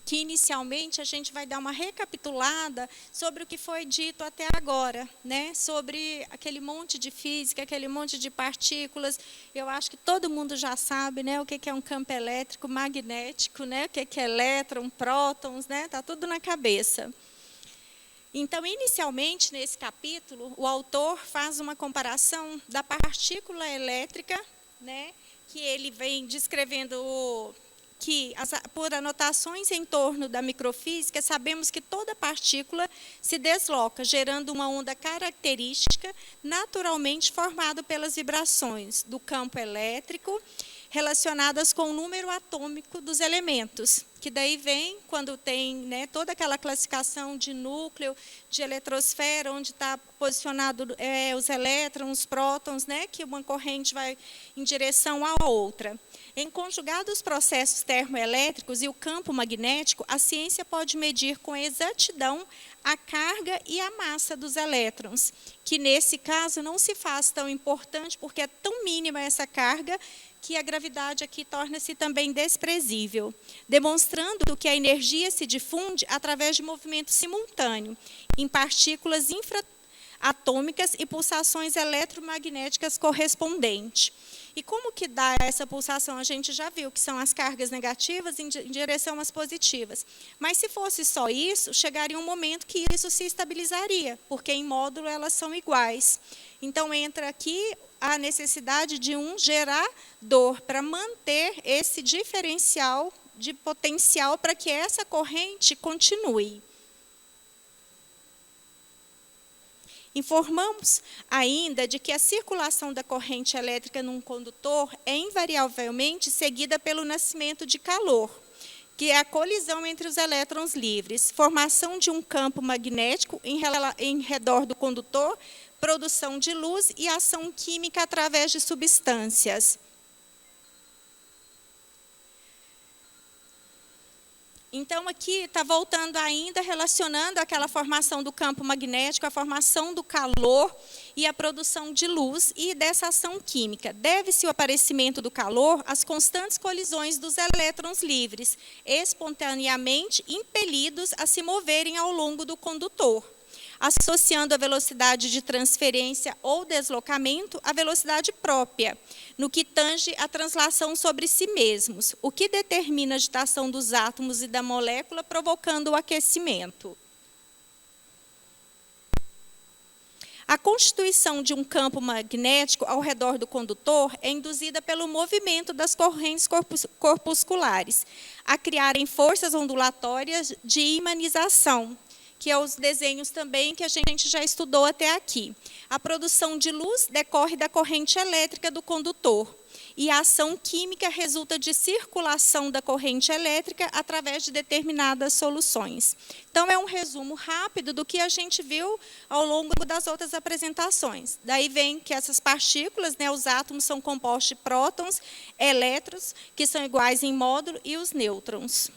que inicialmente a gente vai dar uma recapitulada sobre o que foi dito até agora, né? Sobre aquele monte de física, aquele monte de partículas. Eu acho que todo mundo já sabe, né, o que é um campo elétrico magnético, né? O que é elétron, prótons, né? Tá tudo na cabeça. Então, inicialmente, nesse capítulo, o autor faz uma comparação da partícula elétrica, né, que ele vem descrevendo que, por anotações em torno da microfísica, sabemos que toda partícula se desloca, gerando uma onda característica, naturalmente formada pelas vibrações do campo elétrico, relacionadas com o número atômico dos elementos, que daí vem quando tem, né, toda aquela classificação de núcleo, de eletrosfera, onde está posicionado os elétrons, os prótons, né, que uma corrente vai em direção à outra. Em conjugado os processos termoelétricos e o campo magnético, a ciência pode medir com exatidão a carga e a massa dos elétrons, que nesse caso não se faz tão importante porque é tão mínima essa carga que a gravidade aqui torna-se também desprezível, demonstrando que a energia se difunde através de movimento simultâneo, em partículas infraatômicas e pulsações eletromagnéticas correspondentes. E como que dá essa pulsação? A gente já viu que são as cargas negativas em direção às positivas. Mas se fosse só isso, chegaria um momento que isso se estabilizaria, porque em módulo elas são iguais. Então entra aqui a necessidade de um gerador para manter esse diferencial de potencial para que essa corrente continue. Informamos ainda de que a circulação da corrente elétrica num condutor é invariavelmente seguida pelo nascimento de calor, que é a colisão entre os elétrons livres, formação de um campo magnético em redor do condutor, produção de luz e ação química através de substâncias. Então, aqui está voltando ainda, relacionando aquela formação do campo magnético, a formação do calor e a produção de luz e dessa ação química. Deve-se o aparecimento do calor às constantes colisões dos elétrons livres, espontaneamente impelidos a se moverem ao longo do condutor, associando a velocidade de transferência ou deslocamento à velocidade própria, no que tange a translação sobre si mesmos, o que determina a agitação dos átomos e da molécula, provocando o aquecimento. A constituição de um campo magnético ao redor do condutor é induzida pelo movimento das correntes corpusculares, a criarem forças ondulatórias de imanização, que é os desenhos também que a gente já estudou até aqui. A produção de luz decorre da corrente elétrica do condutor, e a ação química resulta de circulação da corrente elétrica através de determinadas soluções. Então, é um resumo rápido do que a gente viu ao longo das outras apresentações. Daí vem que essas partículas, né, os átomos são compostos de prótons, elétrons, que são iguais em módulo, e os nêutrons.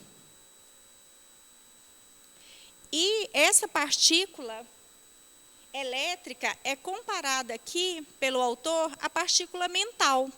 E essa partícula elétrica é comparada aqui, pelo autor, à partícula mental.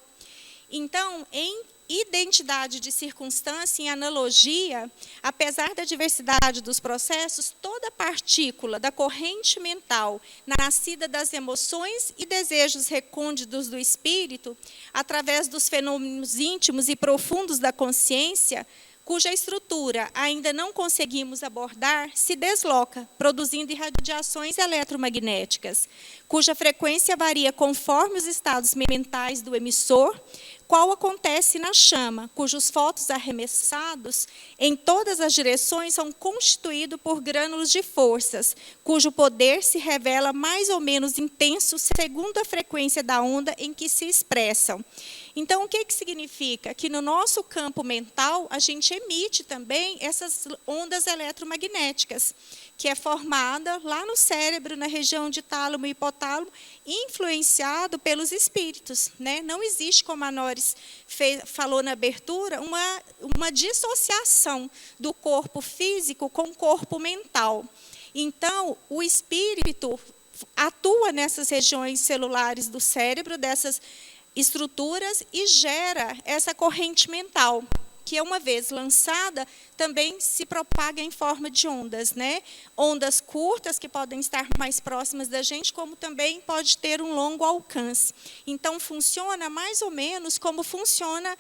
Então, em identidade de circunstância, em analogia, apesar da diversidade dos processos, toda partícula da corrente mental, nascida das emoções e desejos recônditos do espírito, através dos fenômenos íntimos e profundos da consciência, cuja estrutura ainda não conseguimos abordar, se desloca, produzindo irradiações eletromagnéticas, cuja frequência varia conforme os estados mentais do emissor, qual acontece na chama, cujos fótons arremessados em todas as direções são constituídos por grânulos de forças, cujo poder se revela mais ou menos intenso segundo a frequência da onda em que se expressam. Então, o que significa? Que no nosso campo mental, a gente emite também essas ondas eletromagnéticas, que é formada lá no cérebro, na região de tálamo e hipotálamo, influenciado pelos espíritos, né? Não existe, como a Noris falou na abertura, uma dissociação do corpo físico com o corpo mental. Então, o espírito atua nessas regiões celulares do cérebro, dessas estruturas, e gera essa corrente mental. que uma vez lançada, também se propaga em forma de ondas, né? Ondas curtas, que podem estar mais próximas da gente, como também pode ter um longo alcance. Então, funciona mais ou menos como funciona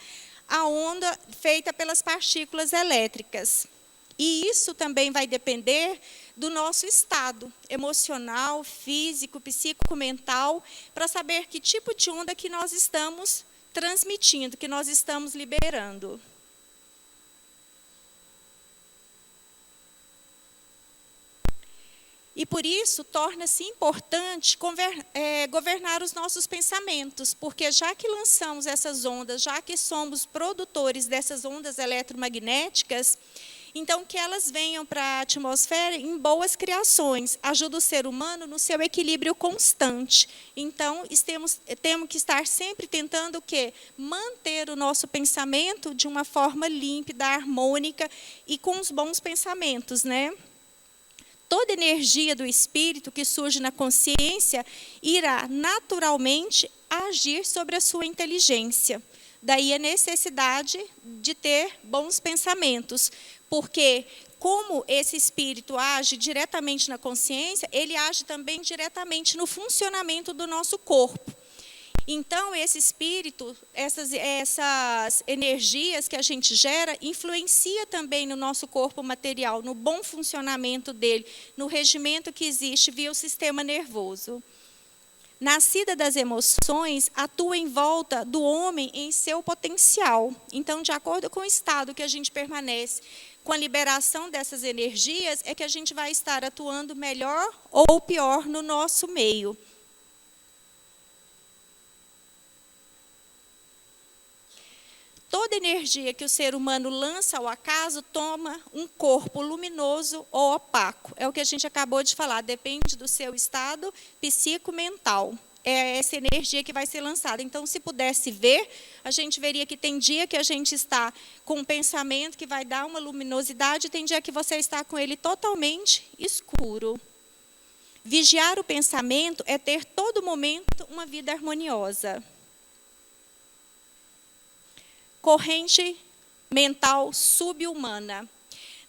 a onda feita pelas partículas elétricas. E isso também vai depender do nosso estado emocional, físico, psicomental, para saber que tipo de onda que nós estamos transmitindo, que nós estamos liberando. E por isso torna-se importante governar os nossos pensamentos, porque já que lançamos essas ondas, já que somos produtores dessas ondas eletromagnéticas, então que elas venham para a atmosfera em boas criações, ajuda o ser humano no seu equilíbrio constante. Então, temos que estar sempre tentando o quê? Manter o nosso pensamento de uma forma límpida, harmônica e com os bons pensamentos, né? Toda energia do espírito que surge na consciência irá naturalmente agir sobre a sua inteligência. Daí a necessidade de ter bons pensamentos, porque como esse espírito age diretamente na consciência, ele age também diretamente no funcionamento do nosso corpo. Então, esse espírito, essas energias que a gente gera, influencia também no nosso corpo material, no bom funcionamento dele, no regimento que existe via o sistema nervoso. Nascida das emoções, atua em volta do homem em seu potencial. Então, de acordo com o estado que a gente permanece, com a liberação dessas energias, é que a gente vai estar atuando melhor ou pior no nosso meio. Toda energia que o ser humano lança ao acaso toma um corpo luminoso ou opaco. É o que a gente acabou de falar, depende do seu estado psicomental. É essa energia que vai ser lançada. Então, se pudesse ver, a gente veria que tem dia que a gente está com um pensamento que vai dar uma luminosidade, e tem dia que você está com ele totalmente escuro. Vigiar o pensamento é ter todo momento uma vida harmoniosa. Corrente mental subhumana.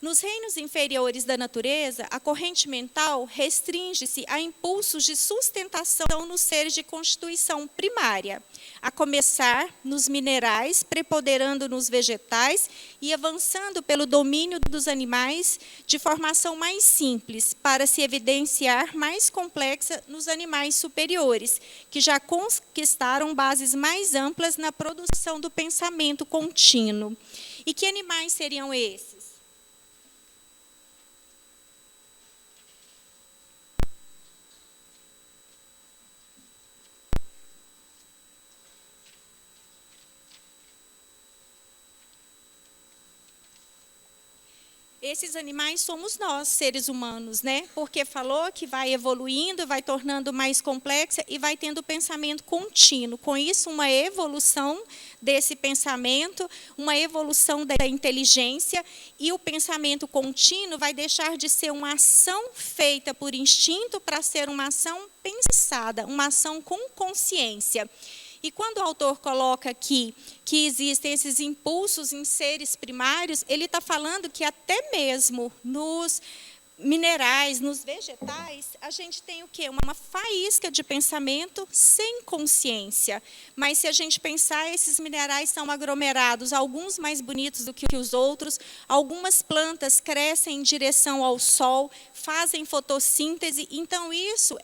Nos reinos inferiores da natureza, a corrente mental restringe-se a impulsos de sustentação nos seres de constituição primária, a começar nos minerais, preponderando nos vegetais e avançando pelo domínio dos animais de formação mais simples, para se evidenciar mais complexa nos animais superiores, que já conquistaram bases mais amplas na produção do pensamento contínuo. E que animais seriam esses? Esses animais somos nós, seres humanos, né? Porque falou que vai evoluindo, vai tornando mais complexa e vai tendo pensamento contínuo. Com isso, uma evolução desse pensamento, uma evolução da inteligência, e o pensamento contínuo vai deixar de ser uma ação feita por instinto para ser uma ação pensada, uma ação com consciência. E quando o autor coloca aqui que existem esses impulsos em seres primários, ele está falando que até mesmo nos minerais, nos vegetais, a gente tem o quê? Uma faísca de pensamento sem consciência. Mas se a gente pensar, esses minerais são aglomerados, alguns mais bonitos do que os outros, algumas plantas crescem em direção ao sol, fazem fotossíntese, então isso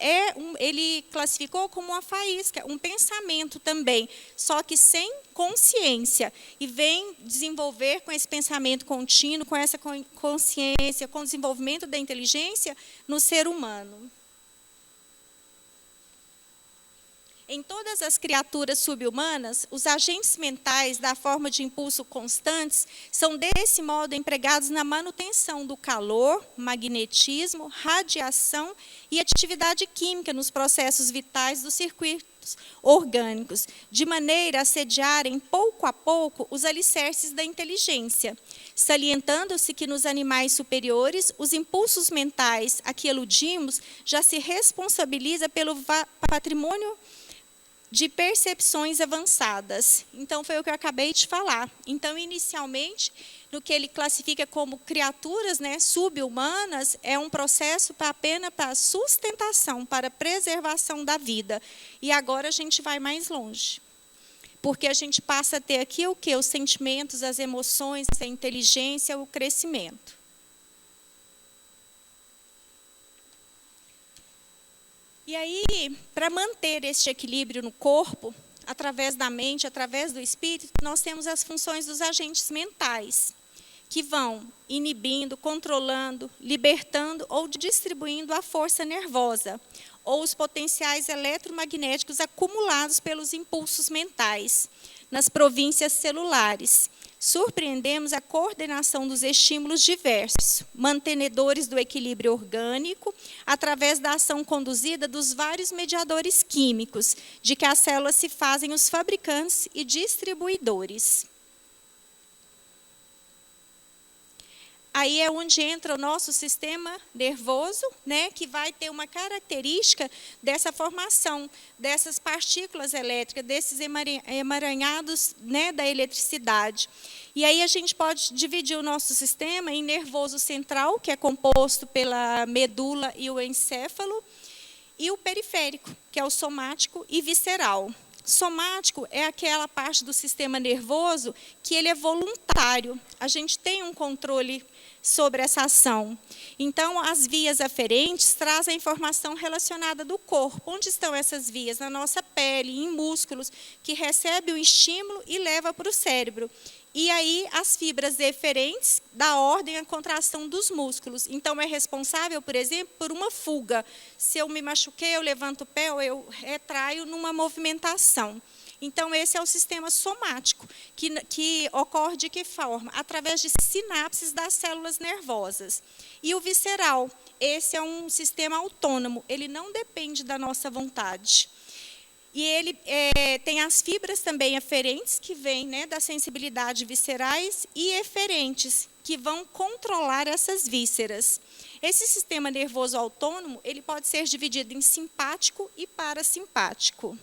ele classificou como uma faísca, um pensamento também, só que sem consciência, e vem desenvolver com esse pensamento contínuo, com essa consciência, com o desenvolvimento da inteligência no ser humano. Em todas as criaturas subhumanas, os agentes mentais da forma de impulso constantes são desse modo empregados na manutenção do calor, magnetismo, radiação e atividade química nos processos vitais dos circuitos orgânicos, de maneira a sediarem pouco a pouco os alicerces da inteligência, salientando-se que nos animais superiores os impulsos mentais a que aludimos já se responsabiliza pelo patrimônio de percepções avançadas. Então, foi o que eu acabei de falar. Então, inicialmente, no que ele classifica como criaturas, né, sub-humanas, é um processo apenas para sustentação, para preservação da vida. E agora a gente vai mais longe. Porque a gente passa a ter aqui o quê? Os sentimentos, as emoções, a inteligência, o crescimento. E aí, para manter este equilíbrio no corpo, através da mente, através do espírito, nós temos as funções dos agentes mentais, que vão inibindo, controlando, libertando ou distribuindo a força nervosa, ou os potenciais eletromagnéticos acumulados pelos impulsos mentais, nas províncias celulares. Surpreendemos a coordenação dos estímulos diversos, mantenedores do equilíbrio orgânico, através da ação conduzida dos vários mediadores químicos, de que as células se fazem os fabricantes e distribuidores. Aí é onde entra o nosso sistema nervoso, né, que vai ter uma característica dessa formação, dessas partículas elétricas, desses emaranhados, né, da eletricidade. E aí a gente pode dividir o nosso sistema em nervoso central, que é composto pela medula e o encéfalo, e o periférico, que é o somático e visceral. Somático é aquela parte do sistema nervoso que ele é voluntário. A gente tem um controle sobre essa ação. Então, as vias aferentes trazem a informação relacionada do corpo. Onde estão essas vias? Na nossa pele, em músculos, que recebe o estímulo e leva para o cérebro. E aí, as fibras eferentes dão ordem à contração dos músculos. Então, é responsável, por exemplo, por uma fuga. Se eu me machuquei, eu levanto o pé ou eu retraio numa movimentação. Então, esse é o sistema somático, que ocorre de que forma? Através de sinapses das células nervosas. E o visceral, esse é um sistema autônomo, ele não depende da nossa vontade. E ele tem as fibras também aferentes, que vêm, né, da sensibilidade viscerais, e eferentes, que vão controlar essas vísceras. Esse sistema nervoso autônomo, ele pode ser dividido em simpático e parasimpático.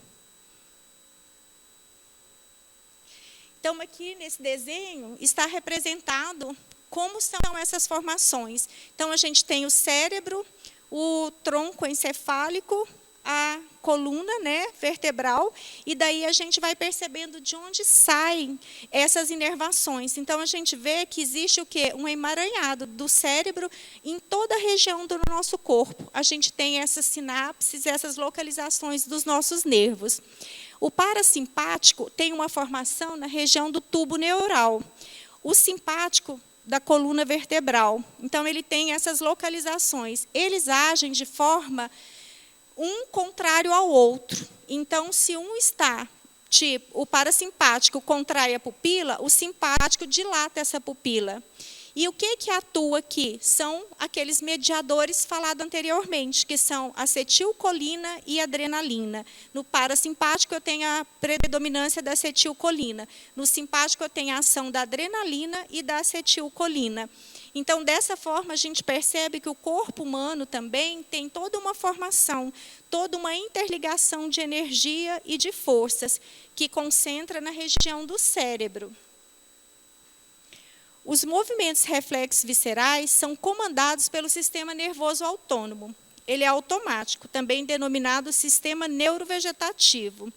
Então, aqui nesse desenho está representado como são essas formações. Então, a gente tem o cérebro, o tronco encefálico, a coluna, né, vertebral, e daí a gente vai percebendo de onde saem essas inervações. Então, a gente vê que existe o quê? Um emaranhado do cérebro em toda a região do nosso corpo. A gente tem essas sinapses, essas localizações dos nossos nervos. O parasimpático tem uma formação na região do tubo neural. O simpático, da coluna vertebral. Então, ele tem essas localizações. Eles agem de forma um contrário ao outro. Então, se um está, tipo, o parasimpático contrai a pupila, o simpático dilata essa pupila. E o que atua aqui? São aqueles mediadores falados anteriormente, que são acetilcolina e adrenalina. No parasimpático, eu tenho a predominância da acetilcolina. No simpático, eu tenho a ação da adrenalina e da acetilcolina. Então, dessa forma, a gente percebe que o corpo humano também tem toda uma formação, toda uma interligação de energia e de forças, que concentra na região do cérebro. Os movimentos reflexos viscerais são comandados pelo sistema nervoso autônomo. Ele é automático, também denominado sistema neurovegetativo,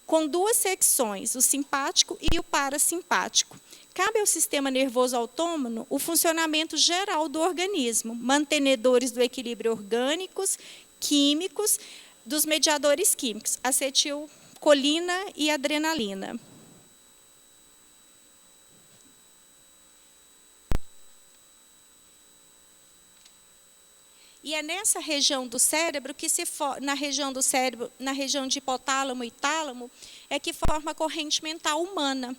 com duas secções, o simpático e o parasimpático. Cabe ao sistema nervoso autônomo o funcionamento geral do organismo, mantenedores do equilíbrio orgânicos, químicos, dos mediadores químicos, acetilcolina e adrenalina. E é nessa região do cérebro que na região do cérebro, na região de hipotálamo e tálamo, é que forma a corrente mental humana,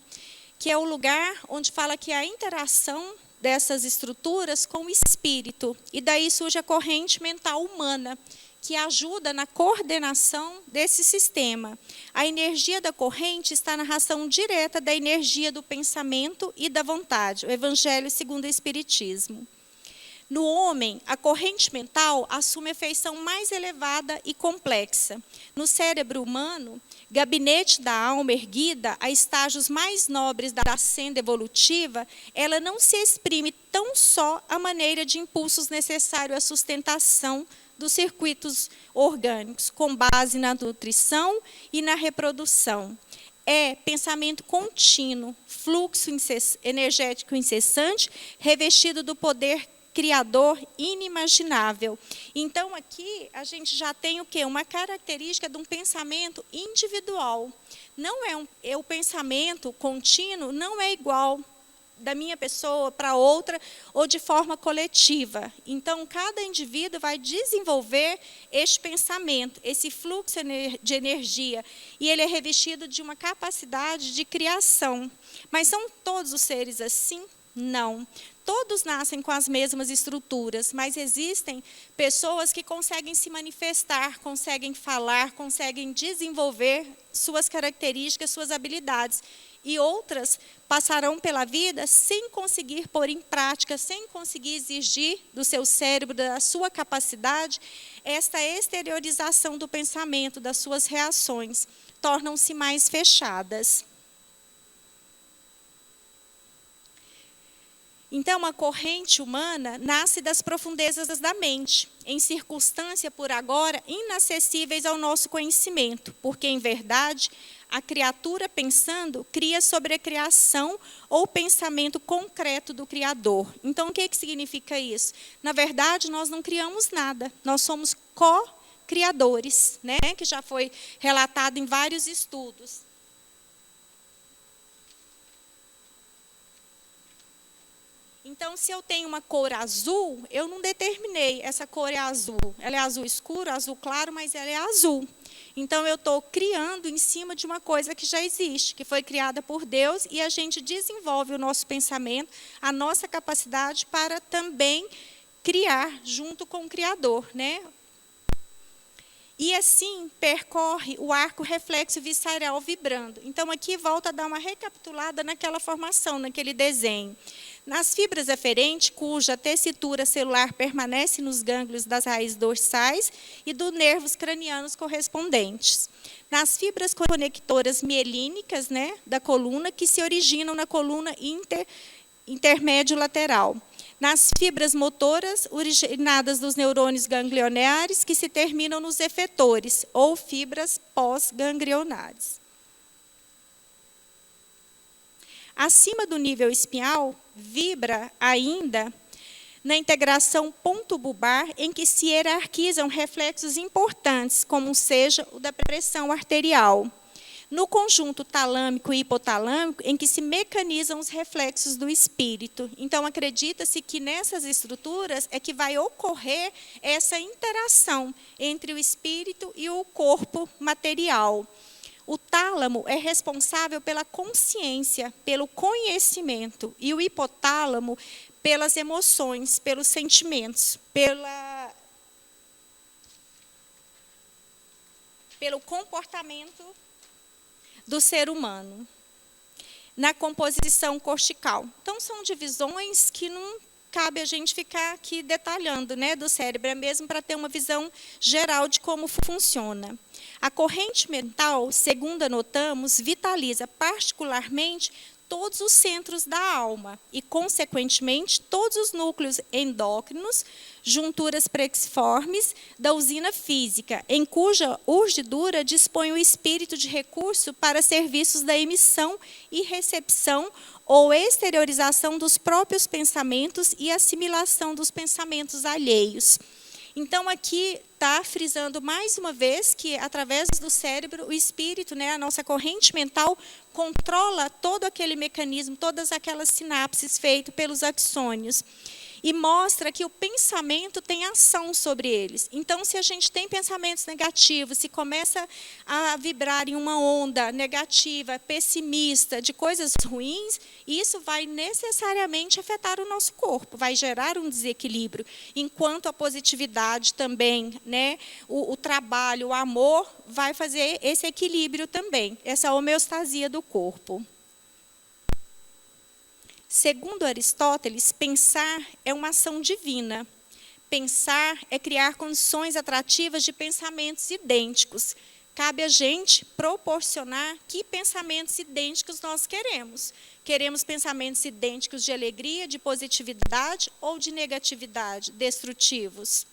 que é o lugar onde fala que a interação dessas estruturas com o espírito. E daí surge a corrente mental humana, que ajuda na coordenação desse sistema. A energia da corrente está na relação direta da energia do pensamento e da vontade, o Evangelho segundo o Espiritismo. No homem, a corrente mental assume a feição mais elevada e complexa. No cérebro humano, gabinete da alma erguida a estágios mais nobres da senda evolutiva, ela não se exprime tão só à maneira de impulsos necessários à sustentação dos circuitos orgânicos, com base na nutrição e na reprodução. É pensamento contínuo, fluxo energético incessante, revestido do poder criador inimaginável. Então, aqui, a gente já tem o quê? Uma característica de um pensamento individual. Não o pensamento contínuo não é igual da minha pessoa para outra ou de forma coletiva. Então, cada indivíduo vai desenvolver este pensamento, esse fluxo de energia, e ele é revestido de uma capacidade de criação. Mas são todos os seres assim? Não. Todos nascem com as mesmas estruturas, mas existem pessoas que conseguem se manifestar, conseguem falar, conseguem desenvolver suas características, suas habilidades. E outras passarão pela vida sem conseguir pôr em prática, sem conseguir exigir do seu cérebro, da sua capacidade, esta exteriorização do pensamento, das suas reações. Tornam-se mais fechadas. Então, a corrente humana nasce das profundezas da mente, em circunstâncias, por agora, inacessíveis ao nosso conhecimento, porque, em verdade, a criatura pensando cria sobre a criação ou pensamento concreto do Criador. Então, o que significa isso? Na verdade, nós não criamos nada, nós somos co-criadores, né? Que já foi relatado em vários estudos. Então, se eu tenho uma cor azul, eu não determinei, essa cor é azul. Ela é azul escuro, azul claro, mas ela é azul. Então, eu estou criando em cima de uma coisa que já existe, que foi criada por Deus, e a gente desenvolve o nosso pensamento, a nossa capacidade para também criar junto com o Criador, né? E assim percorre o arco reflexo visceral vibrando. Então, aqui volta a dar uma recapitulada naquela formação, naquele desenho. Nas fibras aferentes, cuja tessitura celular permanece nos gânglios das raízes dorsais e dos nervos cranianos correspondentes. Nas fibras conectoras mielínicas, né, da coluna, que se originam na coluna intermédio lateral. Nas fibras motoras, originadas dos neurônios ganglionares, que se terminam nos efetores, ou fibras pós-ganglionares. Acima do nível espinhal, vibra ainda na integração ponto-bulbar, em que se hierarquizam reflexos importantes, como seja o da pressão arterial. No conjunto talâmico e hipotalâmico, em que se mecanizam os reflexos do espírito. Então, acredita-se que nessas estruturas é que vai ocorrer essa interação entre o espírito e o corpo material. O tálamo é responsável pela consciência, pelo conhecimento, e o hipotálamo pelas emoções, pelos sentimentos, pelo comportamento do ser humano, na composição cortical. Então, são divisões que não cabe a gente ficar aqui detalhando, né, do cérebro, é mesmo para ter uma visão geral de como funciona. A corrente mental, segundo anotamos, vitaliza particularmente todos os centros da alma e, consequentemente, todos os núcleos endócrinos, junturas prexiformes da usina física, em cuja urdidura dispõe o espírito de recurso para serviços da emissão e recepção ou exteriorização dos próprios pensamentos e assimilação dos pensamentos alheios. Então, aqui está frisando mais uma vez que, através do cérebro, o espírito, né, a nossa corrente mental, controla todo aquele mecanismo, todas aquelas sinapses feitas pelos axônios. E mostra que o pensamento tem ação sobre eles. Então, se a gente tem pensamentos negativos, se começa a vibrar em uma onda negativa, pessimista, de coisas ruins, isso vai necessariamente afetar o nosso corpo, vai gerar um desequilíbrio. Enquanto a positividade também, né, o trabalho, o amor, vai fazer esse equilíbrio também, essa homeostasia do corpo. Segundo Aristóteles, pensar é uma ação divina. Pensar é criar condições atrativas de pensamentos idênticos. Cabe a gente proporcionar que pensamentos idênticos nós queremos. Queremos pensamentos idênticos de alegria, de positividade ou de negatividade, destrutivos.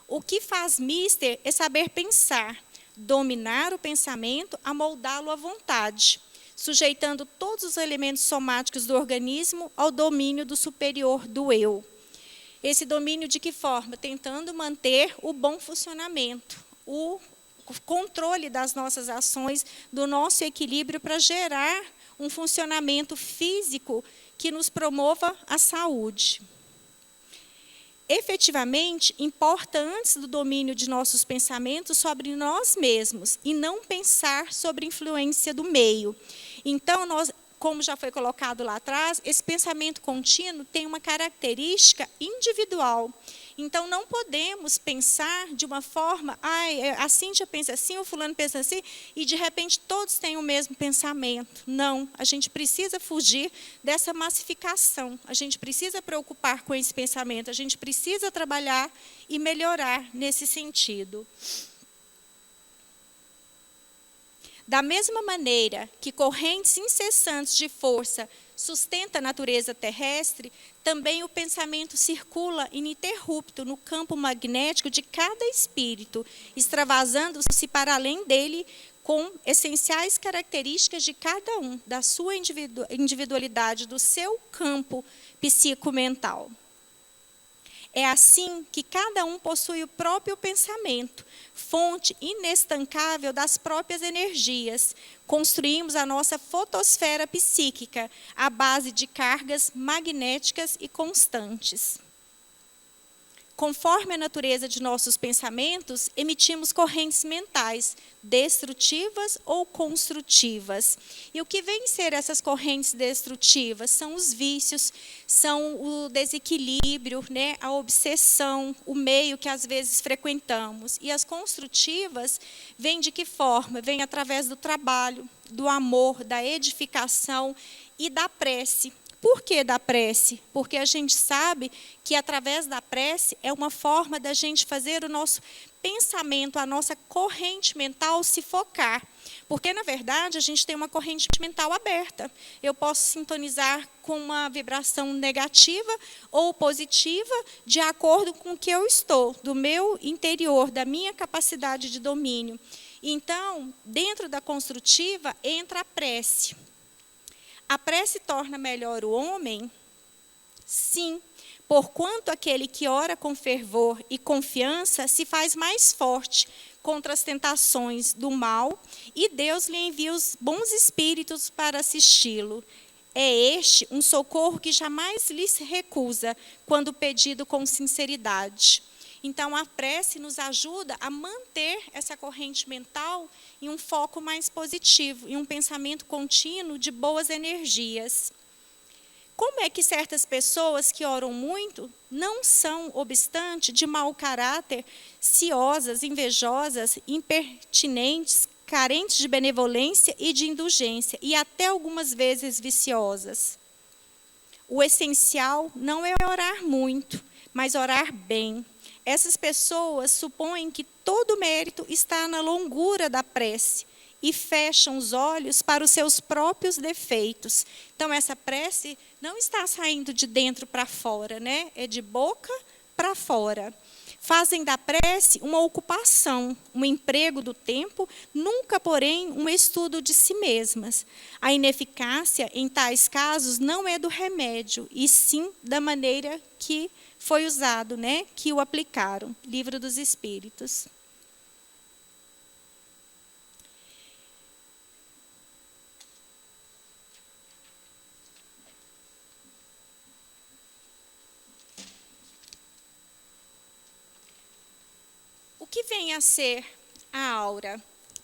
O que faz mister é saber pensar, dominar o pensamento, amoldá-lo à vontade, sujeitando todos os elementos somáticos do organismo ao domínio do superior do eu. Esse domínio de que forma? Tentando manter o bom funcionamento, o controle das nossas ações, do nosso equilíbrio para gerar um funcionamento físico que nos promova a saúde. Efetivamente, importa antes do domínio de nossos pensamentos sobre nós mesmos e não pensar sobre a influência do meio. Então, como já foi colocado lá atrás, esse pensamento contínuo tem uma característica individual. Então, não podemos pensar de uma forma, a Cíntia pensa assim, o fulano pensa assim, e de repente todos têm o mesmo pensamento. Não, a gente precisa fugir dessa massificação, a gente precisa preocupar com esse pensamento, a gente precisa trabalhar e melhorar nesse sentido. Da mesma maneira que correntes incessantes de força sustentam a natureza terrestre, também o pensamento circula ininterrupto no campo magnético de cada espírito, extravasando-se para além dele com essenciais características de cada um, da sua individualidade, do seu campo psicomental. É assim que cada um possui o próprio pensamento, fonte inestancável das próprias energias. Construímos a nossa fotosfera psíquica à base de cargas magnéticas e constantes. Conforme a natureza de nossos pensamentos, emitimos correntes mentais, destrutivas ou construtivas. E o que vêm ser essas correntes destrutivas? São os vícios, são o desequilíbrio, né? A obsessão, o meio que às vezes frequentamos. E as construtivas vêm de que forma? Vêm através do trabalho, do amor, da edificação e da prece. Por que da prece? Porque a gente sabe que através da prece é uma forma da gente fazer o nosso pensamento, a nossa corrente mental se focar. Porque, na verdade, a gente tem uma corrente mental aberta. Eu posso sintonizar com uma vibração negativa ou positiva de acordo com o que eu estou, do meu interior, da minha capacidade de domínio. Então, dentro da construtiva, entra a prece. A prece torna melhor o homem? Sim, porquanto aquele que ora com fervor e confiança se faz mais forte contra as tentações do mal e Deus lhe envia os bons espíritos para assisti-lo. É este um socorro que jamais lhe se recusa quando pedido com sinceridade. Então, a prece nos ajuda a manter essa corrente mental em um foco mais positivo, em um pensamento contínuo de boas energias. Como é que certas pessoas que oram muito não são, obstante, de mau caráter, ciosas, invejosas, impertinentes, carentes de benevolência e de indulgência, e até algumas vezes viciosas? O essencial não é orar muito, mas orar bem. Essas pessoas supõem que todo o mérito está na longura da prece e fecham os olhos para os seus próprios defeitos. Então, essa prece não está saindo de dentro para fora, né? É de boca para fora. Fazem da prece uma ocupação, um emprego do tempo, nunca, porém, um estudo de si mesmas. A ineficácia, em tais casos, não é do remédio, e sim da maneira que foi usado, né? Que o aplicaram. Livro dos Espíritos. O que vem a ser a aura?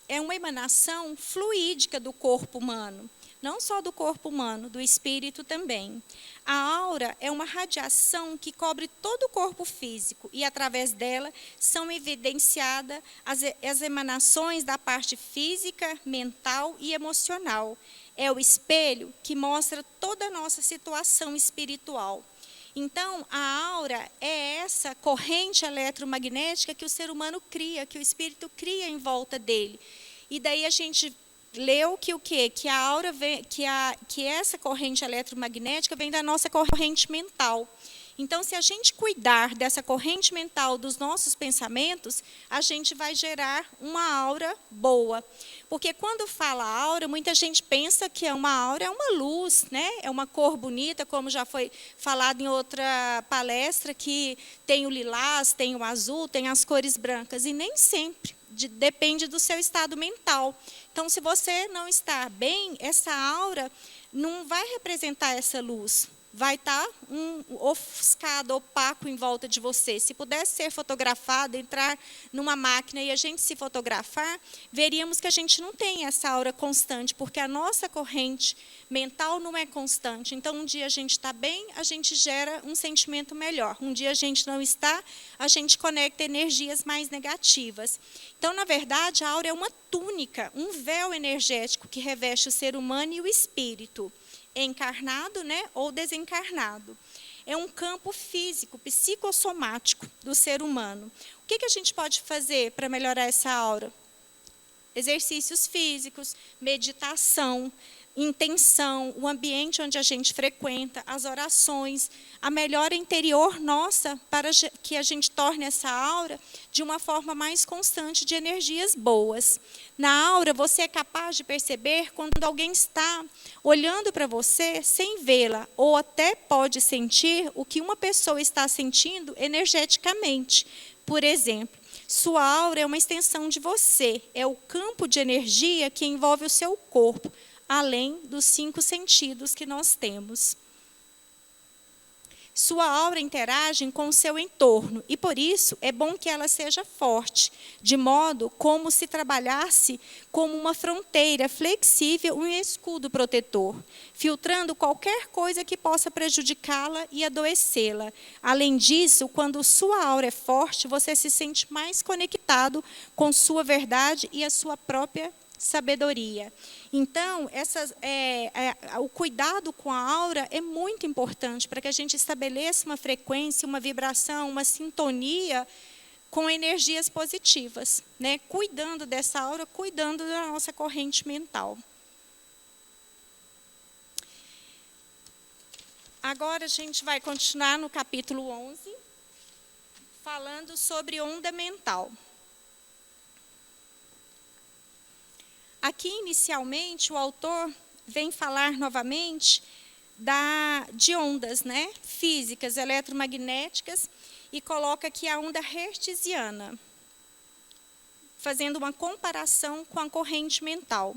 É uma emanação fluídica do corpo humano. Não só do corpo humano, do espírito também. A aura é uma radiação que cobre todo o corpo físico e, através dela, são evidenciadas as emanações da parte física, mental e emocional. é o espelho que mostra toda a nossa situação espiritual. Então, a aura é essa corrente eletromagnética que o ser humano cria, que o espírito cria em volta dele. E daí a gente leu que o quê? Que a aura vem, que essa corrente eletromagnética vem da nossa corrente mental. Então, se a gente cuidar dessa corrente mental dos nossos pensamentos, a gente vai gerar uma aura boa. Porque quando fala aura, muita gente pensa que uma aura é uma luz, né? É uma cor bonita, como já foi falado em outra palestra, que tem o lilás, tem o azul, tem as cores brancas. E nem sempre, depende do seu estado mental. Então, se você não está bem, essa aura não vai representar essa luz. Vai estar ofuscado, opaco em volta de você. Se pudesse ser fotografado, entrar numa máquina e a gente se fotografar, veríamos que a gente não tem essa aura constante, porque a nossa corrente mental não é constante. Então, um dia a gente está bem, a gente gera um sentimento melhor. Um dia a gente não está, a gente conecta energias mais negativas. Então, na verdade, a aura é uma túnica, um véu energético que reveste o ser humano e o espírito, encarnado, né, ou desencarnado. É um campo físico, psicossomático do ser humano. O que a gente pode fazer para melhorar essa aura? Exercícios físicos, meditação, intenção, o ambiente onde a gente frequenta, as orações, a melhora interior nossa para que a gente torne essa aura de uma forma mais constante de energias boas. Na aura, você é capaz de perceber quando alguém está olhando para você sem vê-la, ou até pode sentir o que uma pessoa está sentindo energeticamente. Por exemplo, sua aura é uma extensão de você, é o campo de energia que envolve o seu corpo, além dos 5 sentidos que nós temos. Sua aura interage com o seu entorno e, por isso, é bom que ela seja forte, de modo como se trabalhasse como uma fronteira flexível, um escudo protetor, filtrando qualquer coisa que possa prejudicá-la e adoecê-la. Além disso, quando sua aura é forte, você se sente mais conectado com sua verdade e a sua própria sabedoria. Então, o cuidado com a aura é muito importante para que a gente estabeleça uma frequência, uma vibração, uma sintonia com energias positivas, né? Cuidando dessa aura, cuidando da nossa corrente mental. Agora a gente vai continuar no capítulo 11, falando sobre onda mental. Aqui, inicialmente, o autor vem falar novamente de ondas, né, físicas, eletromagnéticas, e coloca aqui a onda hertziana, fazendo uma comparação com a corrente mental,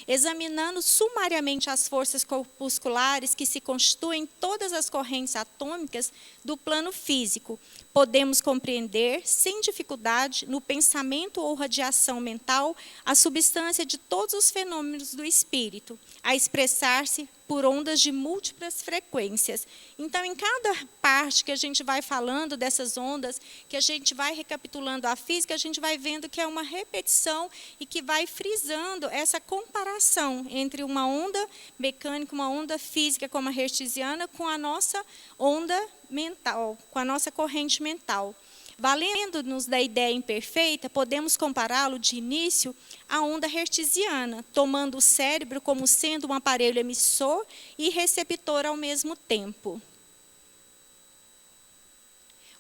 examinando sumariamente as forças corpusculares que se constituem todas as correntes atômicas do plano físico. Podemos compreender, sem dificuldade, no pensamento ou radiação mental, a substância de todos os fenômenos do espírito, a expressar-se por ondas de múltiplas frequências. Então, em cada parte que a gente vai falando dessas ondas, que a gente vai recapitulando a física, a gente vai vendo que é uma repetição e que vai frisando essa comparação entre uma onda mecânica, uma onda física como a hertziana, com a nossa onda mental, com a nossa corrente mental. Valendo-nos da ideia imperfeita, podemos compará-lo de início à onda hertziana, tomando o cérebro como sendo um aparelho emissor e receptor ao mesmo tempo.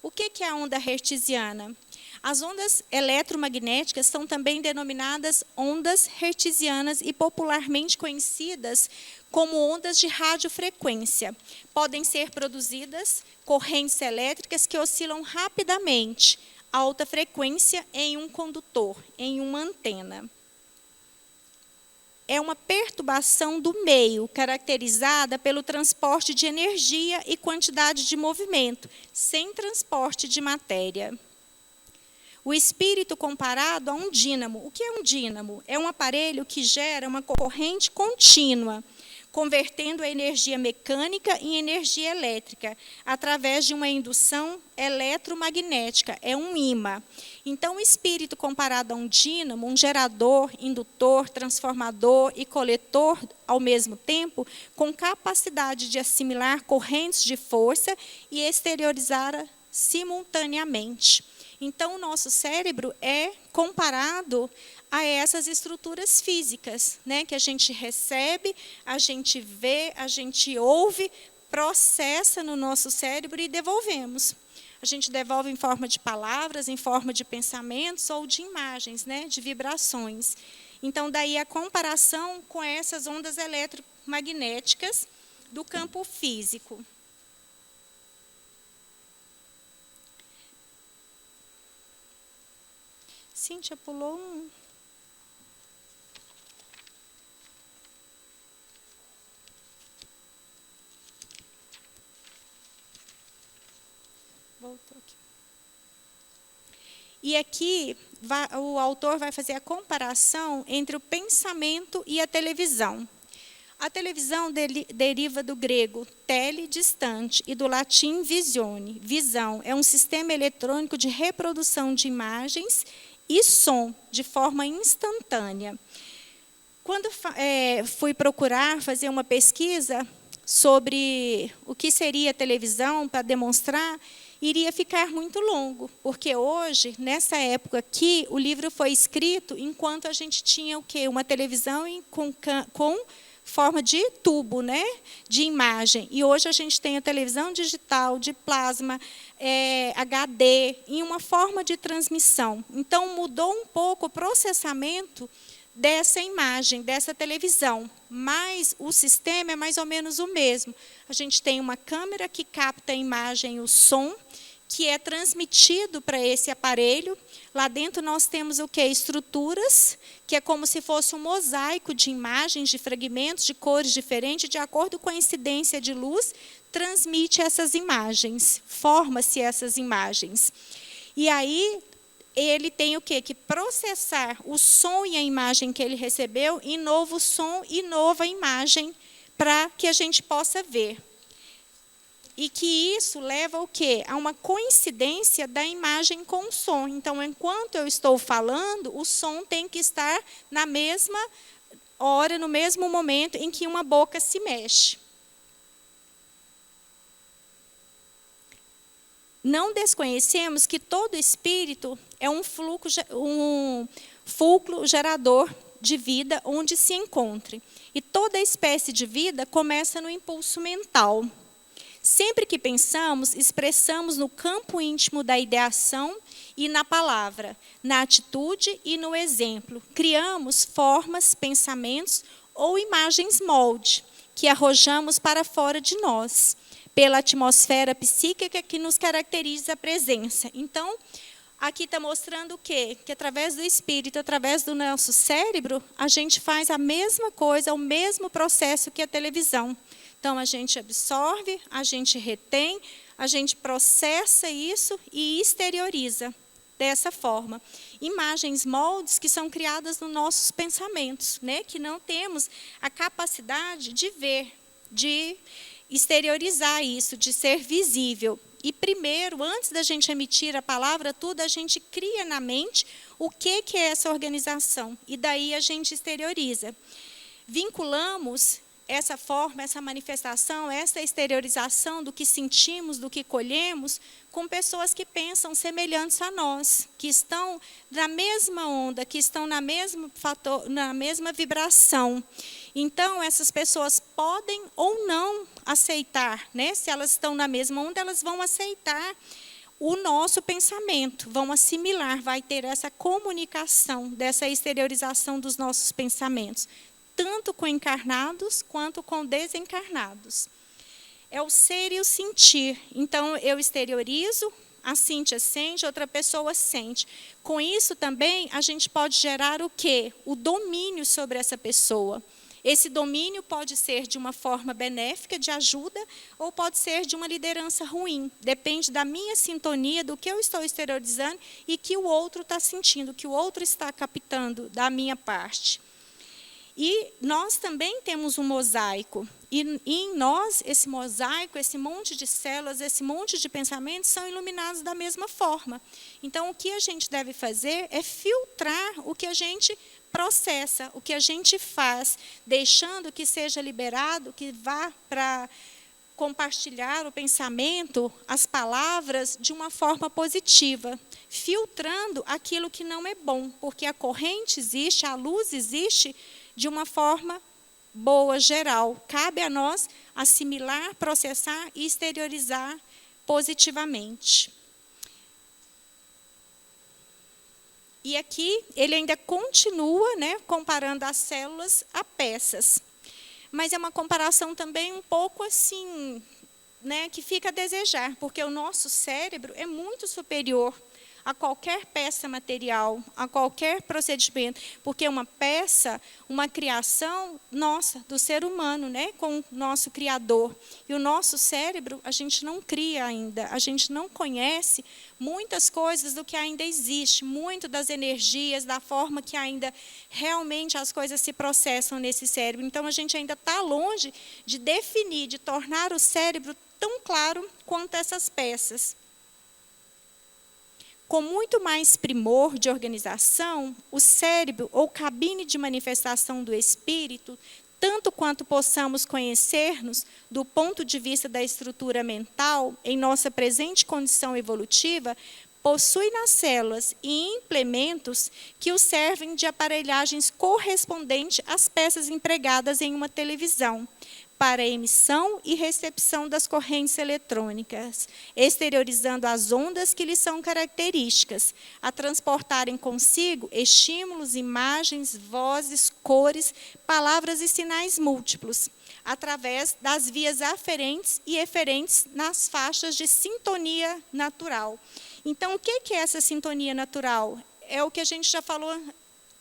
O que é a onda hertziana? As ondas eletromagnéticas são também denominadas ondas hertzianas e popularmente conhecidas como ondas de radiofrequência. Podem ser produzidas correntes elétricas que oscilam rapidamente, a alta frequência em um condutor, em uma antena. É uma perturbação do meio, caracterizada pelo transporte de energia e quantidade de movimento, sem transporte de matéria. O espírito comparado a um dínamo. O que é um dínamo? É um aparelho que gera uma corrente contínua, convertendo a energia mecânica em energia elétrica, através de uma indução eletromagnética, é um ímã. Então, o espírito comparado a um dínamo, um gerador, indutor, transformador e coletor ao mesmo tempo, com capacidade de assimilar correntes de força e exteriorizar simultaneamente. Então, o nosso cérebro é comparado a essas estruturas físicas, né, que a gente recebe, a gente vê, a gente ouve, processa no nosso cérebro e devolvemos. A gente devolve em forma de palavras, em forma de pensamentos ou de imagens, né, de vibrações. Então, daí a comparação com essas ondas eletromagnéticas do campo físico. Cíntia pulou um. Voltou aqui. E aqui o autor vai fazer a comparação entre o pensamento e a televisão. A televisão deriva do grego tele, distante, e do latim visione, visão. É um sistema eletrônico de reprodução de imagens e som de forma instantânea. Quando fui procurar fazer uma pesquisa sobre o que seria a televisão para demonstrar, iria ficar muito longo, porque hoje, nessa época aqui, o livro foi escrito enquanto a gente tinha o quê? Uma televisão com forma de tubo, né? De imagem. E hoje a gente tem a televisão digital, de plasma, HD, em uma forma de transmissão. Então, mudou um pouco o processamento dessa imagem, dessa televisão, mas o sistema é mais ou menos o mesmo. A gente tem uma câmera que capta a imagem e o som, que é transmitido para esse aparelho. Lá dentro nós temos o quê? Estruturas, que é como se fosse um mosaico de imagens, de fragmentos, de cores diferentes, de acordo com a incidência de luz, transmite essas imagens, forma-se essas imagens. E aí ele tem o quê? Que processar o som e a imagem que ele recebeu em novo som e nova imagem para que a gente possa ver. E que isso leva ao quê? A uma coincidência da imagem com o som. Então, enquanto eu estou falando, o som tem que estar na mesma hora, no mesmo momento em que uma boca se mexe. Não desconhecemos que todo espírito é um fulcro gerador de vida onde se encontre. E toda espécie de vida começa no impulso mental. Sempre que pensamos, expressamos no campo íntimo da ideação e na palavra, na atitude e no exemplo. Criamos formas, pensamentos ou imagens molde que arrojamos para fora de nós, pela atmosfera psíquica que nos caracteriza a presença. Então, aqui está mostrando o quê? Que através do espírito, através do nosso cérebro, a gente faz a mesma coisa, o mesmo processo que a televisão. Então, a gente absorve, a gente retém, a gente processa isso e exterioriza dessa forma. Imagens moldes que são criadas nos nossos pensamentos, né? Que não temos a capacidade de ver, de exteriorizar isso, de ser visível. E primeiro, antes da gente emitir a palavra, tudo, a gente cria na mente o que é essa organização. E daí a gente exterioriza. Vinculamos essa forma, essa manifestação, essa exteriorização do que sentimos, do que colhemos, com pessoas que pensam semelhantes a nós, que estão na mesma onda, que estão na mesma vibração. Então, essas pessoas podem ou não aceitar, né? Se elas estão na mesma onda, elas vão aceitar o nosso pensamento, vão assimilar, vai ter essa comunicação, dessa exteriorização dos nossos pensamentos, tanto com encarnados quanto com desencarnados. É o ser e o sentir. Então, eu exteriorizo, a Cíntia sente, outra pessoa sente. Com isso também, a gente pode gerar o quê? O domínio sobre essa pessoa. Esse domínio pode ser de uma forma benéfica, de ajuda, ou pode ser de uma liderança ruim. Depende da minha sintonia, do que eu estou exteriorizando e que o outro está sentindo, que o outro está captando da minha parte. E nós também temos um mosaico. E em nós, esse mosaico, esse monte de células, esse monte de pensamentos são iluminados da mesma forma. Então, o que a gente deve fazer é filtrar o que a gente processa, o que a gente faz, deixando que seja liberado, que vá para compartilhar o pensamento, as palavras, de uma forma positiva, filtrando aquilo que não é bom, porque a corrente existe, a luz existe de uma forma boa, geral. Cabe a nós assimilar, processar e exteriorizar positivamente. E aqui ele ainda continua, né, comparando as células a peças. Mas é uma comparação também um pouco assim, né, que fica a desejar, porque o nosso cérebro é muito superior a qualquer peça material, a qualquer procedimento, porque uma peça, uma criação nossa, do ser humano, né, com o nosso Criador. E o nosso cérebro, a gente não cria ainda, a gente não conhece muitas coisas do que ainda existe, muito das energias, da forma que ainda realmente as coisas se processam nesse cérebro. Então, a gente ainda está longe de definir, de tornar o cérebro tão claro quanto essas peças. Com muito mais primor de organização, o cérebro, ou cabine de manifestação do espírito, tanto quanto possamos conhecer-nos do ponto de vista da estrutura mental, em nossa presente condição evolutiva, possui nas células e implementos que o servem de aparelhagens correspondentes às peças empregadas em uma televisão, para emissão e recepção das correntes eletrônicas, exteriorizando as ondas que lhes são características, a transportarem consigo estímulos, imagens, vozes, cores, palavras e sinais múltiplos, através das vias aferentes e eferentes nas faixas de sintonia natural. Então, o que é essa sintonia natural? É o que a gente já falou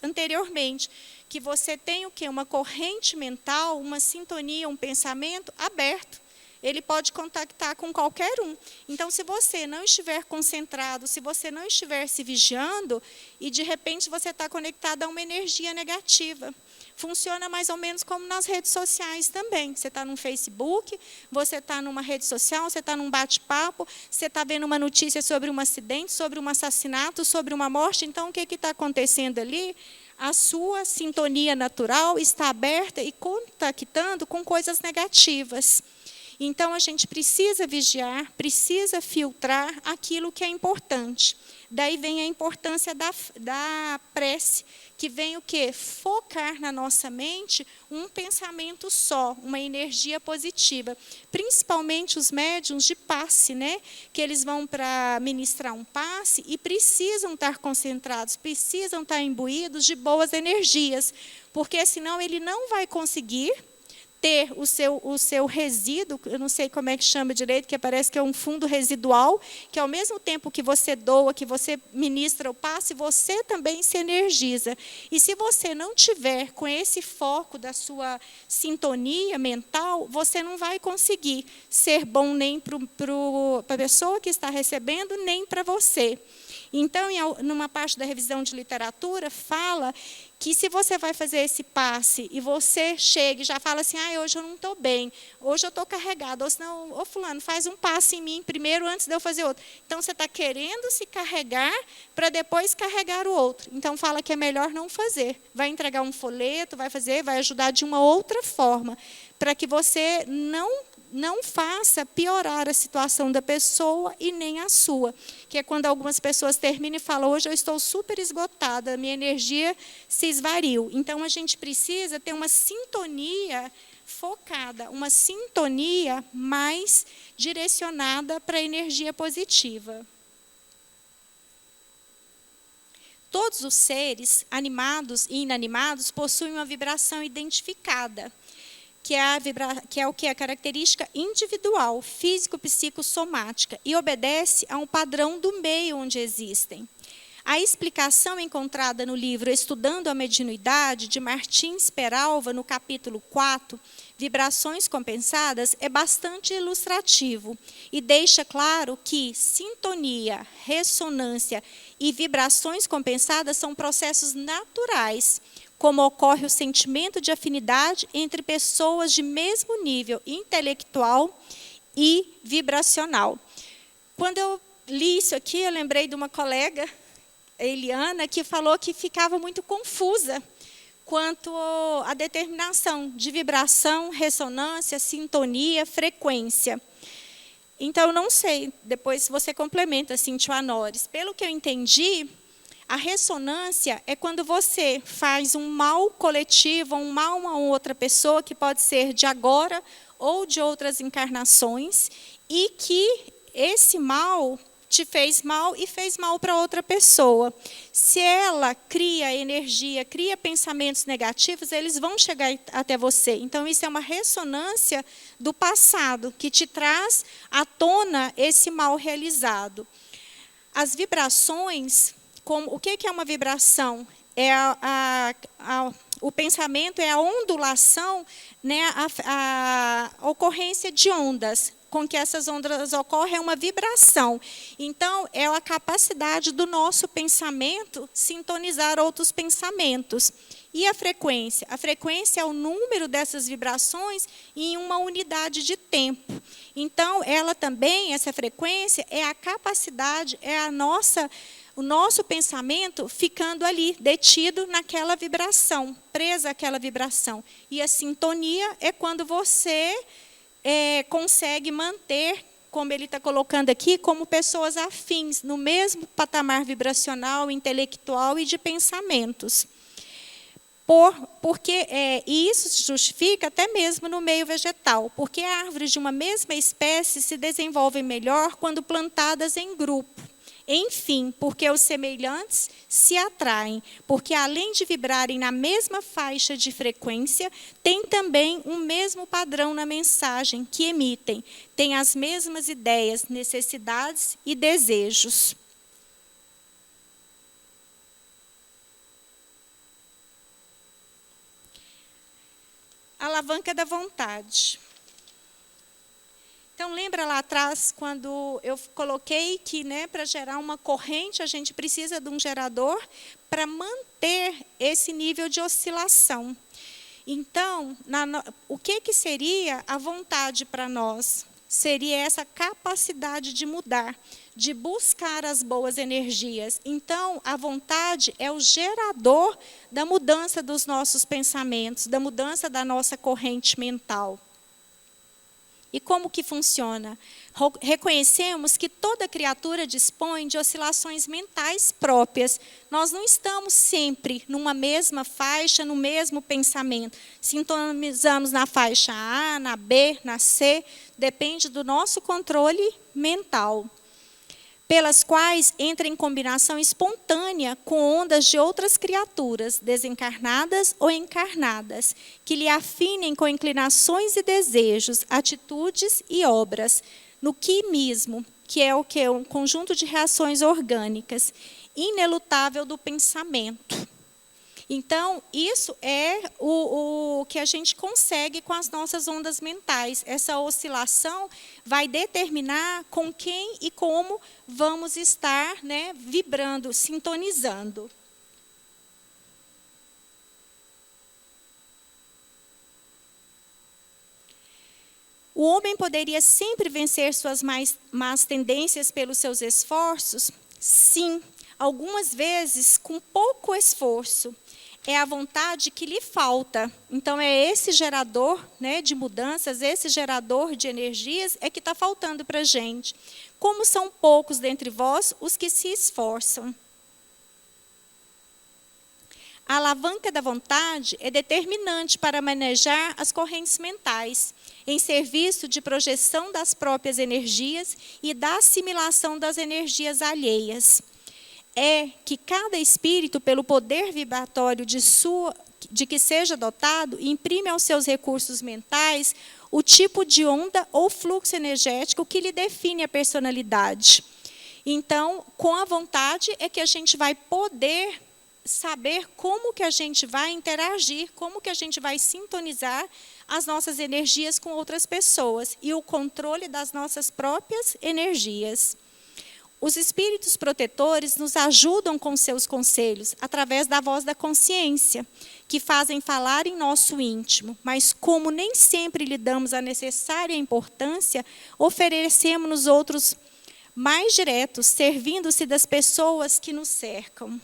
anteriormente, que você tem o quê? Uma corrente mental, uma sintonia, um pensamento aberto. Ele pode contactar com qualquer um. Então, se você não estiver concentrado, se você não estiver se vigiando, e de repente você está conectado a uma energia negativa. Funciona mais ou menos como nas redes sociais também. Você está no Facebook, você está numa rede social, você está num bate-papo, você está vendo uma notícia sobre um acidente, sobre um assassinato, sobre uma morte. Então, o que está acontecendo ali? A sua sintonia natural está aberta e contactando com coisas negativas. Então, a gente precisa vigiar, precisa filtrar aquilo que é importante. Daí vem a importância da prece, que vem o quê? Focar na nossa mente um pensamento só, uma energia positiva. Principalmente os médiuns de passe, né? Que eles vão para ministrar um passe e precisam estar concentrados, precisam estar imbuídos de boas energias, porque senão ele não vai conseguir ter o seu resíduo, eu não sei como é que chama direito, que parece que é um fundo residual, que ao mesmo tempo que você doa, que você ministra o passe, você também se energiza. E se você não tiver com esse foco da sua sintonia mental, você não vai conseguir ser bom nem para a pessoa que está recebendo, nem para você. Então, numa parte da revisão de literatura, fala que se você vai fazer esse passe e você chega e já fala assim, hoje eu não estou bem, hoje eu estou carregado, ou senão, fulano, faz um passe em mim primeiro antes de eu fazer outro. Então, você está querendo se carregar para depois carregar o outro. Então, fala que é melhor não fazer. Vai entregar um folheto, vai ajudar de uma outra forma, para que você não faça piorar a situação da pessoa e nem a sua. Que é quando algumas pessoas terminam e falam, hoje eu estou super esgotada, minha energia se esvariu. Então, a gente precisa ter uma sintonia focada, uma sintonia mais direcionada para a energia positiva. Todos os seres, animados e inanimados, possuem uma vibração identificada, que é o que? A característica individual, físico-psicossomática, e obedece a um padrão do meio onde existem. A explicação encontrada no livro Estudando a Mediunidade, de Martins Peralva, no capítulo 4, Vibrações Compensadas, é bastante ilustrativo e deixa claro que sintonia, ressonância e vibrações compensadas são processos naturais, como ocorre o sentimento de afinidade entre pessoas de mesmo nível intelectual e vibracional. Quando eu li isso aqui, eu lembrei de uma colega, a Eliana, que falou que ficava muito confusa quanto à determinação de vibração, ressonância, sintonia, frequência. Então, eu não sei, depois você complementa, Cíntia Anores. Pelo que eu entendi, a ressonância é quando você faz um mal coletivo, um mal a uma outra pessoa, que pode ser de agora ou de outras encarnações, e que esse mal te fez mal e fez mal para outra pessoa. Se ela cria energia, cria pensamentos negativos, eles vão chegar até você. Então, isso é uma ressonância do passado, que te traz à tona esse mal realizado. As vibrações, o que é uma vibração? O pensamento é a ondulação, né, a ocorrência de ondas. Com que essas ondas ocorrem é uma vibração. Então, é a capacidade do nosso pensamento sintonizar outros pensamentos. E a frequência? A frequência é o número dessas vibrações em uma unidade de tempo. Então, ela também, essa frequência, é a capacidade, o nosso pensamento ficando ali, detido naquela vibração, presa àquela vibração. E a sintonia é quando você consegue manter, como ele está colocando aqui, como pessoas afins, no mesmo patamar vibracional, intelectual e de pensamentos. E isso se justifica até mesmo no meio vegetal, porque árvores de uma mesma espécie se desenvolvem melhor quando plantadas em grupo. Enfim, porque os semelhantes se atraem, porque além de vibrarem na mesma faixa de frequência, têm também um mesmo padrão na mensagem que emitem, têm as mesmas ideias, necessidades e desejos. Alavanca da vontade. Então, lembra lá atrás, quando eu coloquei que, né, para gerar uma corrente, a gente precisa de um gerador para manter esse nível de oscilação. Então, o que seria a vontade para nós? Seria essa capacidade de mudar, de buscar as boas energias. Então, a vontade é o gerador da mudança dos nossos pensamentos, da mudança da nossa corrente mental. E como que funciona? Reconhecemos que toda criatura dispõe de oscilações mentais próprias. Nós não estamos sempre numa mesma faixa, no mesmo pensamento. Sintonizamos na faixa A, na B, na C, depende do nosso controle mental, pelas quais entra em combinação espontânea com ondas de outras criaturas, desencarnadas ou encarnadas, que lhe afinem com inclinações e desejos, atitudes e obras, no quimismo, que é o quê? Um conjunto de reações orgânicas, inelutável do pensamento. Então, isso é o que a gente consegue com as nossas ondas mentais. Essa oscilação vai determinar com quem e como vamos estar, né, vibrando, sintonizando. O homem poderia sempre vencer suas más tendências pelos seus esforços? Sim, algumas vezes com pouco esforço. É a vontade que lhe falta. Então, é esse gerador, né, de mudanças, esse gerador de energias é que está faltando para a gente. Como são poucos dentre vós os que se esforçam. A alavanca da vontade é determinante para manejar as correntes mentais, em serviço de projeção das próprias energias e da assimilação das energias alheias. É que cada espírito, pelo poder vibratório de que seja dotado, imprime aos seus recursos mentais o tipo de onda ou fluxo energético que lhe define a personalidade. Então, com a vontade é que a gente vai poder saber como que a gente vai interagir, como que a gente vai sintonizar as nossas energias com outras pessoas e o controle das nossas próprias energias. Os espíritos protetores nos ajudam com seus conselhos, através da voz da consciência, que fazem falar em nosso íntimo, mas como nem sempre lhe damos a necessária importância, oferecemos-nos outros mais diretos, servindo-se das pessoas que nos cercam.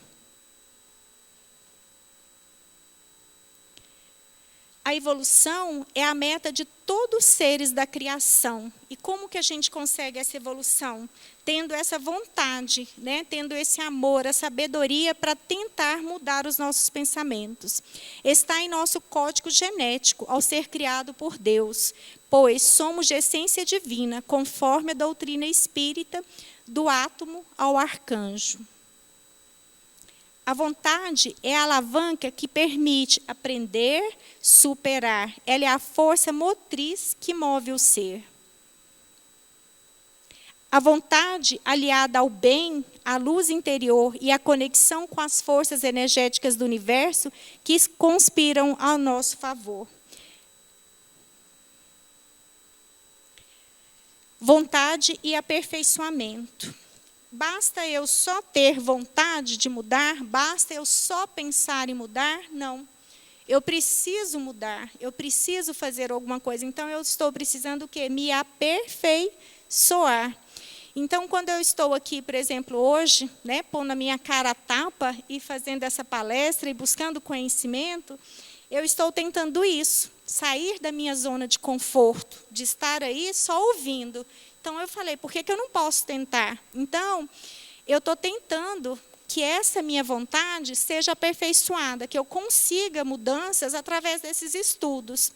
A evolução é a meta de todos os seres da criação. E como que a gente consegue essa evolução? Tendo essa vontade, né? Tendo esse amor, a sabedoria para tentar mudar os nossos pensamentos. Está em nosso código genético ao ser criado por Deus, pois somos de essência divina, conforme a doutrina espírita, do átomo ao arcanjo. A vontade é a alavanca que permite aprender, superar. Ela é a força motriz que move o ser. A vontade, aliada ao bem, à luz interior e à conexão com as forças energéticas do universo que conspiram ao nosso favor. Vontade e aperfeiçoamento. Basta eu só ter vontade de mudar? Basta eu só pensar em mudar? Não. Eu preciso mudar, eu preciso fazer alguma coisa. Então, eu estou precisando o quê? Me aperfeiçoar. Então, quando eu estou aqui, por exemplo, hoje, né, pondo a minha cara a tapa e fazendo essa palestra e buscando conhecimento, eu estou tentando isso, sair da minha zona de conforto, de estar aí só ouvindo. Então, eu falei, por que eu não posso tentar? Então, eu estou tentando que essa minha vontade seja aperfeiçoada, que eu consiga mudanças através desses estudos.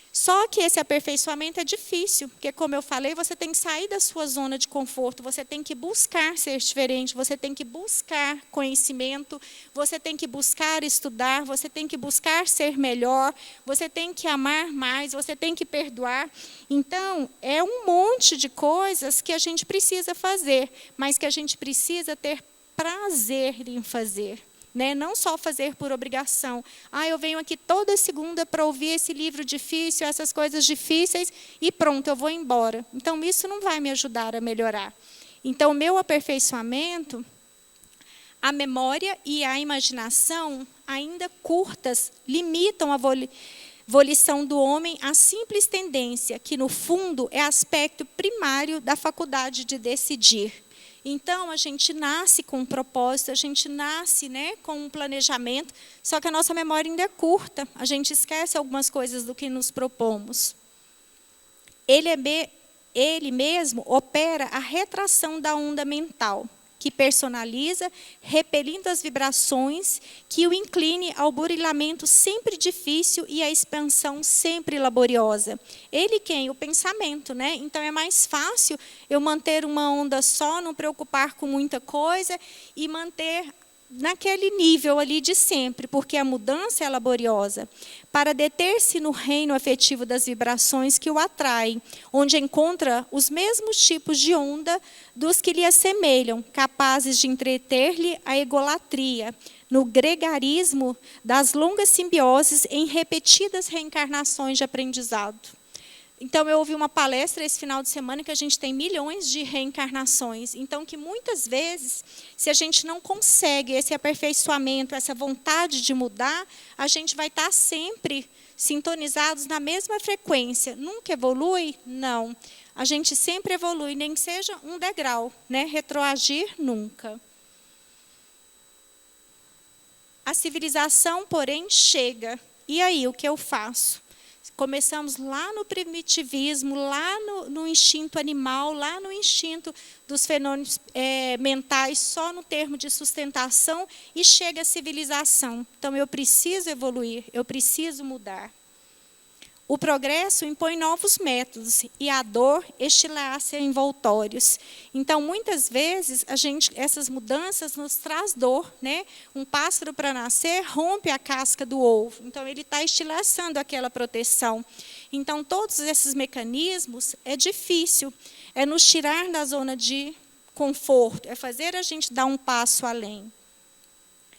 Só que esse aperfeiçoamento é difícil, porque, como eu falei, você tem que sair da sua zona de conforto, você tem que buscar ser diferente, você tem que buscar conhecimento, você tem que buscar estudar, você tem que buscar ser melhor, você tem que amar mais, você tem que perdoar. Então, é um monte de coisas que a gente precisa fazer, mas que a gente precisa ter prazer em fazer. Né? Não só fazer por obrigação. Eu venho aqui toda segunda para ouvir esse livro difícil, essas coisas difíceis, e pronto, eu vou embora. Então, isso não vai me ajudar a melhorar. Então, o meu aperfeiçoamento, a memória e a imaginação, ainda curtas, limitam a volição do homem à simples tendência, que, no fundo, é aspecto primário da faculdade de decidir. Então, a gente nasce com um propósito, a gente nasce, né, com um planejamento, só que a nossa memória ainda é curta, a gente esquece algumas coisas do que nos propomos. Ele mesmo opera a retração da onda mental, que personaliza, repelindo as vibrações, que o incline ao burilamento sempre difícil e à expansão sempre laboriosa. Ele quem? O pensamento, né? Então, é mais fácil eu manter uma onda só, não preocupar com muita coisa e manter naquele nível ali de sempre, porque a mudança é laboriosa. Para deter-se no reino afetivo das vibrações que o atraem, onde encontra os mesmos tipos de onda dos que lhe assemelham, capazes de entreter-lhe a egolatria, no gregarismo das longas simbioses em repetidas reencarnações de aprendizado. Então, eu ouvi uma palestra esse final de semana que a gente tem milhões de reencarnações. Então, que muitas vezes, se a gente não consegue esse aperfeiçoamento, essa vontade de mudar, a gente vai estar sempre sintonizados na mesma frequência. Nunca evolui? Não. A gente sempre evolui, nem que seja um degrau, né? Retroagir nunca. A civilização, porém, chega. E aí, o que eu faço? Começamos lá no primitivismo, lá no instinto animal, lá no instinto dos fenômenos mentais, só no termo de sustentação, e chega a civilização. Então, eu preciso evoluir, eu preciso mudar. O progresso impõe novos métodos e a dor estilhaça envoltórios. Então, muitas vezes, essas mudanças nos traz dor, né? Um pássaro, para nascer, rompe a casca do ovo. Então, ele está estilhaçando aquela proteção. Então, todos esses mecanismos é difícil. É nos tirar da zona de conforto, é fazer a gente dar um passo além.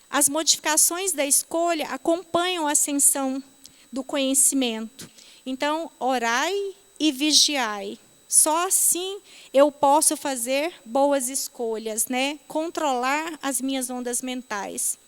As modificações da escolha acompanham a ascensão do conhecimento. Então, orai e vigiai. Só assim eu posso fazer boas escolhas, né? Controlar as minhas ondas mentais.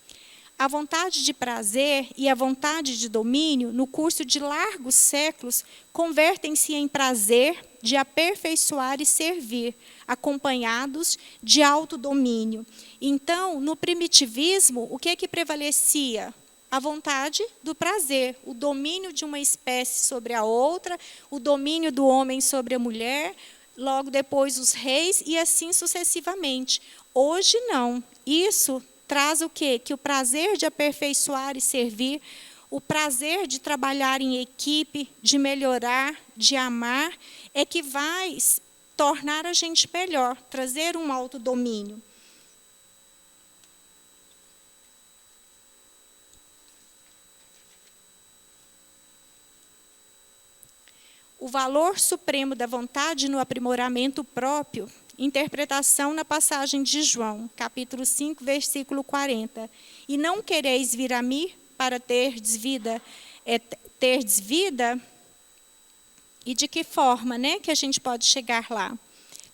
A vontade de prazer e a vontade de domínio, no curso de largos séculos, convertem-se em prazer de aperfeiçoar e servir, acompanhados de autodomínio. Então, no primitivismo, o que prevalecia? A vontade do prazer, o domínio de uma espécie sobre a outra, o domínio do homem sobre a mulher, logo depois os reis e assim sucessivamente. Hoje não. Isso traz o quê? Que o prazer de aperfeiçoar e servir, o prazer de trabalhar em equipe, de melhorar, de amar, é que vai tornar a gente melhor, trazer um autodomínio. O valor supremo da vontade no aprimoramento próprio, interpretação na passagem de João, capítulo 5, versículo 40. E não quereis vir a mim para terdes vida? E de que forma, né, que a gente pode chegar lá?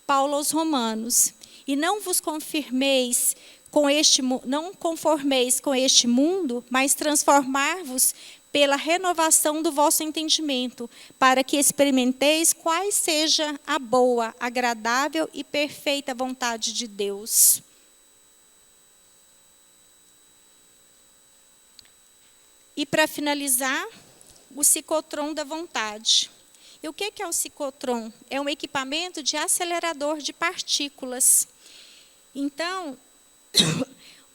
Paulo aos Romanos. E não vos conformeis com este mundo, mas transformar-vos pela renovação do vosso entendimento, para que experimenteis qual seja a boa, agradável e perfeita vontade de Deus. E para finalizar, o ciclotron da vontade. E o que é o ciclotron? É um equipamento de acelerador de partículas. Então,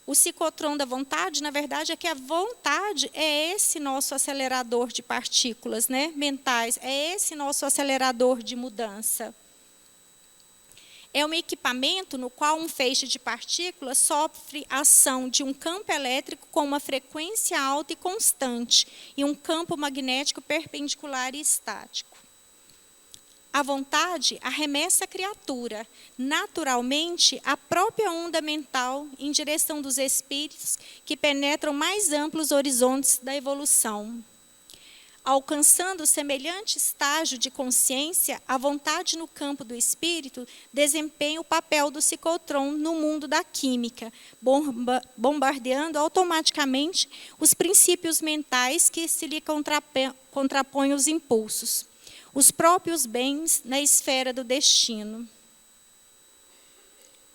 o ciclotron da vontade, na verdade, é que a vontade é esse nosso acelerador de partículas, né, mentais, é esse nosso acelerador de mudança. É um equipamento no qual um feixe de partículas sofre ação de um campo elétrico com uma frequência alta e constante e um campo magnético perpendicular e estático. A vontade arremessa a criatura, naturalmente, a própria onda mental em direção dos espíritos que penetram mais amplos horizontes da evolução. Alcançando semelhante estágio de consciência, a vontade no campo do espírito desempenha o papel do ciclotron no mundo da química, bombardeando automaticamente os princípios mentais que se lhe contrapõem os impulsos, os próprios bens na esfera do destino.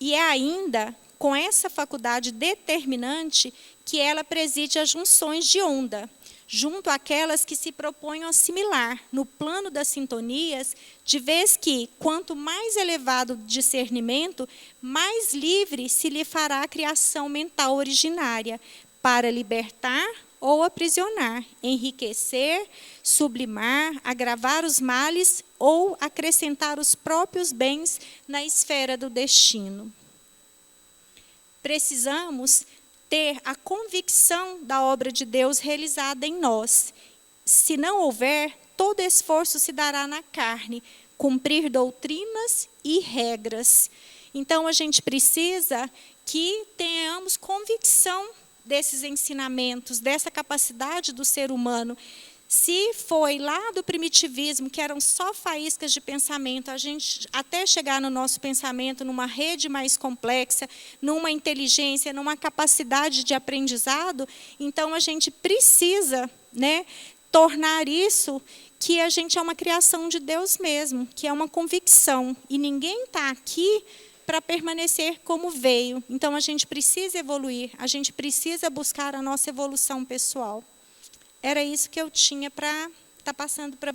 E é ainda com essa faculdade determinante que ela preside as junções de onda, junto àquelas que se propõem a assimilar no plano das sintonias, de vez que, quanto mais elevado o discernimento, mais livre se lhe fará a criação mental originária, para libertar ou aprisionar, enriquecer, sublimar, agravar os males ou acrescentar os próprios bens na esfera do destino. Precisamos ter a convicção da obra de Deus realizada em nós. Se não houver, todo esforço se dará na carne, cumprir doutrinas e regras. Então, a gente precisa que tenhamos convicção desses ensinamentos, dessa capacidade do ser humano. Se foi lá do primitivismo, que eram só faíscas de pensamento, a gente até chegar no nosso pensamento, numa rede mais complexa, numa inteligência, numa capacidade de aprendizado, então a gente precisa, né, tornar isso que a gente é uma criação de Deus mesmo, que é uma convicção. E ninguém está aqui para permanecer como veio. Então a gente precisa evoluir, a gente precisa buscar a nossa evolução pessoal. Era isso que eu tinha para estar passando para vocês.